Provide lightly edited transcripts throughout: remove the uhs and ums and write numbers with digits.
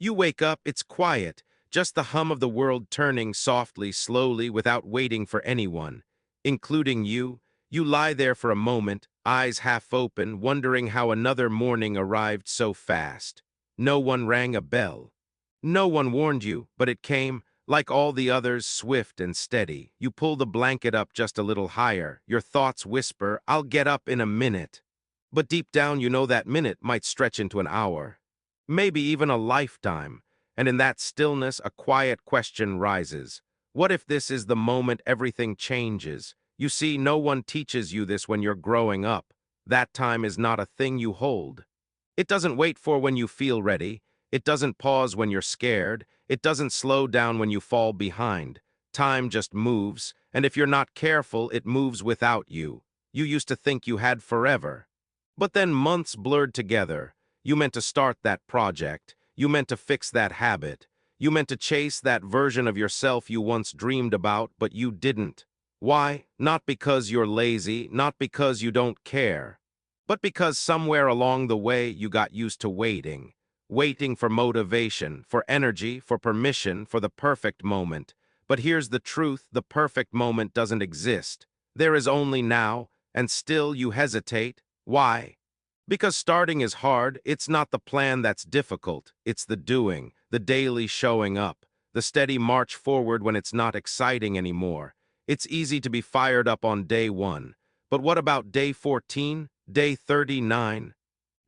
You wake up, it's quiet, just the hum of the world turning softly, slowly, without waiting for anyone, including you. You lie there for a moment, eyes half open, wondering how another morning arrived so fast. No one rang a bell. No one warned you, but it came, like all the others, swift and steady. You pull the blanket up just a little higher. Your thoughts whisper, "I'll get up in a minute." But deep down, you know that minute might stretch into an hour, maybe even a lifetime. And in that stillness, a quiet question rises. What if this is the moment everything changes? You see, no one teaches you this when you're growing up. That time is not a thing you hold. It doesn't wait for when you feel ready. It doesn't pause when you're scared. It doesn't slow down when you fall behind. Time just moves, and if you're not careful, it moves without you. You used to think you had forever. But then months blurred together. You meant to start that project. You meant to fix that habit. You meant to chase that version of yourself you once dreamed about, but you didn't. Why? Not because you're lazy, not because you don't care, but because somewhere along the way you got used to waiting. Waiting for motivation, for energy, for permission, for the perfect moment. But here's the truth, the perfect moment doesn't exist. There is only now, and still you hesitate. Why? Because starting is hard. It's not the plan that's difficult. It's the doing, the daily showing up, the steady march forward when it's not exciting anymore. It's easy to be fired up on day 1. But what about day 14, day 39,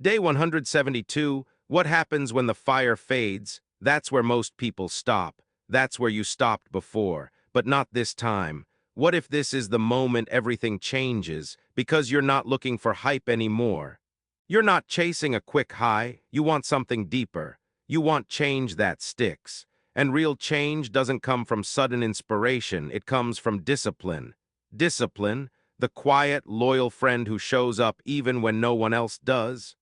day 172? What happens when the fire fades? That's where most people stop. That's where you stopped before, but not this time. What if this is the moment everything changes, because you're not looking for hype anymore? You're not chasing a quick high. You want something deeper. You want change that sticks. And real change doesn't come from sudden inspiration. It comes from discipline. Discipline, the quiet, loyal friend who shows up even when no one else does.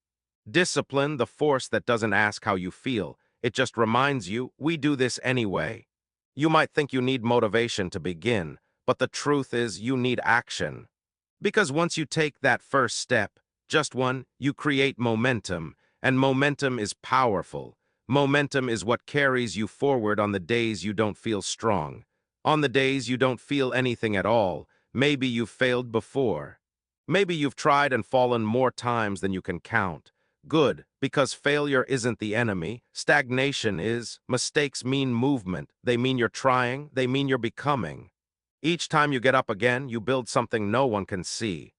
Discipline, the force that doesn't ask how you feel. It just reminds you, we do this anyway. You might think you need motivation to begin, but the truth is you need action. Because once you take that first step, just one, you create momentum, and momentum is powerful. Momentum is what carries you forward on the days you don't feel strong. On the days you don't feel anything at all. Maybe you've failed before. Maybe you've tried and fallen more times than you can count. Good, because failure isn't the enemy. Stagnation is. Mistakes mean movement. They mean you're trying. They mean you're becoming. Each time you get up again, you build something no one can see.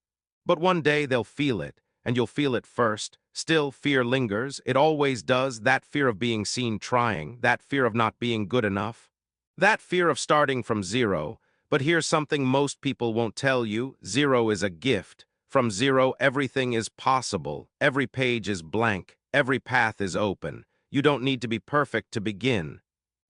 But one day they'll feel it, and you'll feel it first. Still, fear lingers. It always does. That fear of being seen trying, that fear of not being good enough, that fear of starting from zero. But here's something most people won't tell you. Zero is a gift. From zero, everything is possible. Every page is blank. Every path is open. You don't need to be perfect to begin.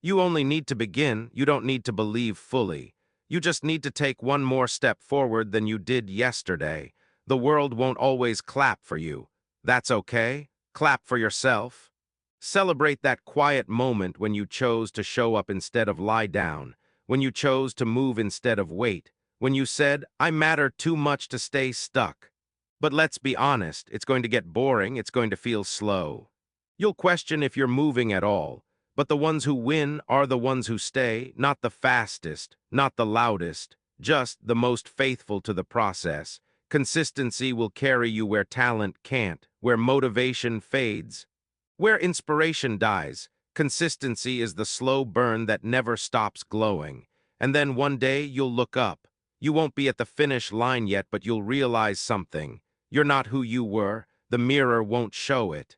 You only need to begin. You don't need to believe fully. You just need to take one more step forward than you did yesterday. The world won't always clap for you. That's okay. Clap for yourself. Celebrate that quiet moment when you chose to show up instead of lie down, when you chose to move instead of wait, when you said, I matter too much to stay stuck. But let's be honest, it's going to get boring, it's going to feel slow. You'll question if you're moving at all. But the ones who win are the ones who stay, not the fastest, not the loudest, just the most faithful to the process. Consistency will carry you where talent can't, where motivation fades, where inspiration dies. Consistency is the slow burn that never stops glowing. And then one day you'll look up. You won't be at the finish line yet, but you'll realize something. You're not who you were. The mirror won't show it.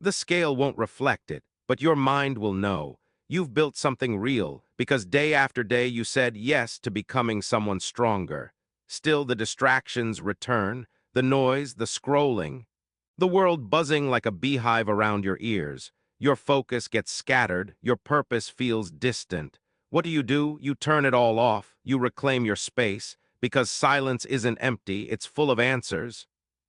The scale won't reflect it, but your mind will know. You've built something real, because day after day you said yes to becoming someone stronger. Still the distractions return, the noise, the scrolling, the world buzzing like a beehive around your ears. Your focus gets scattered, your purpose feels distant. What do? You turn it all off, you reclaim your space, because silence isn't empty, it's full of answers.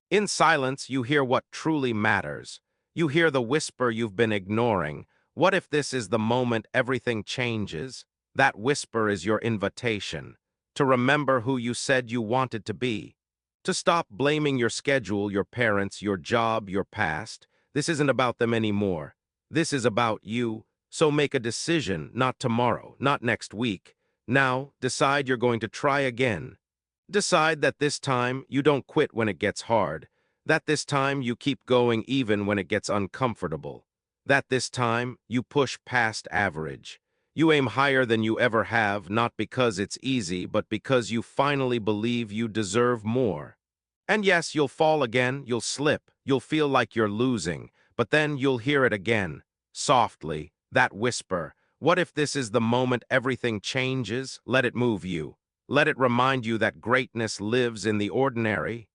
In silence, you hear what truly matters. You hear the whisper you've been ignoring. What if this is the moment everything changes? That whisper is your invitation to remember who you said you wanted to be, to stop blaming your schedule, your parents, your job, your past. This isn't about them anymore. This is about you, so make a decision, not tomorrow, not next week. Now, decide you're going to try again. Decide that this time you don't quit when it gets hard, that this time you keep going even when it gets uncomfortable, that this time you push past average. You aim higher than you ever have, not because it's easy, but because you finally believe you deserve more. And yes, you'll fall again, you'll slip, you'll feel like you're losing, but then you'll hear it again, softly, that whisper. What if this is the moment everything changes? Let it move you. Let it remind you that greatness lives in the ordinary,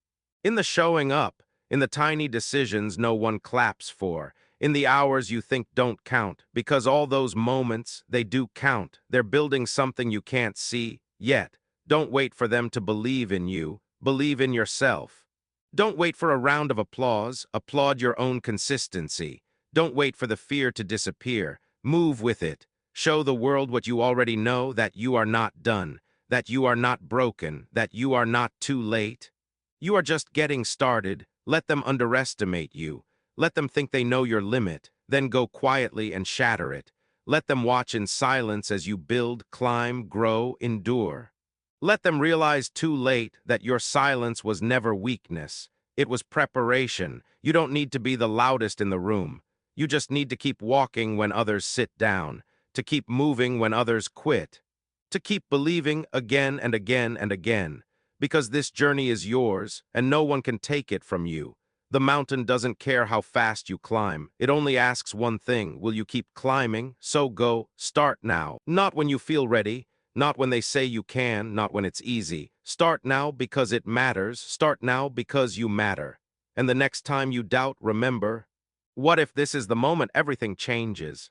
in the showing up, in the tiny decisions no one claps for, in the hours you think don't count, because all those moments, they do count. They're building something you can't see yet. Don't wait for them to believe in you. Believe in yourself. Don't wait for a round of applause. Applaud your own consistency. Don't wait for the fear to disappear. Move with it. Show the world what you already know, that you are not done, that you are not broken, that you are not too late. You are just getting started. Let them underestimate you. Let them think they know your limit, then go quietly and shatter it. Let them watch in silence as you build, climb, grow, endure. Let them realize too late that your silence was never weakness. It was preparation. You don't need to be the loudest in the room. You just need to keep walking when others sit down, to keep moving when others quit, to keep believing again and again and again, because this journey is yours and no one can take it from you. The mountain doesn't care how fast you climb. It only asks one thing: will you keep climbing? So go, start now. Not when you feel ready, not when they say you can, not when it's easy. Start now because it matters. Start now because you matter. And the next time you doubt, remember, what if this is the moment everything changes?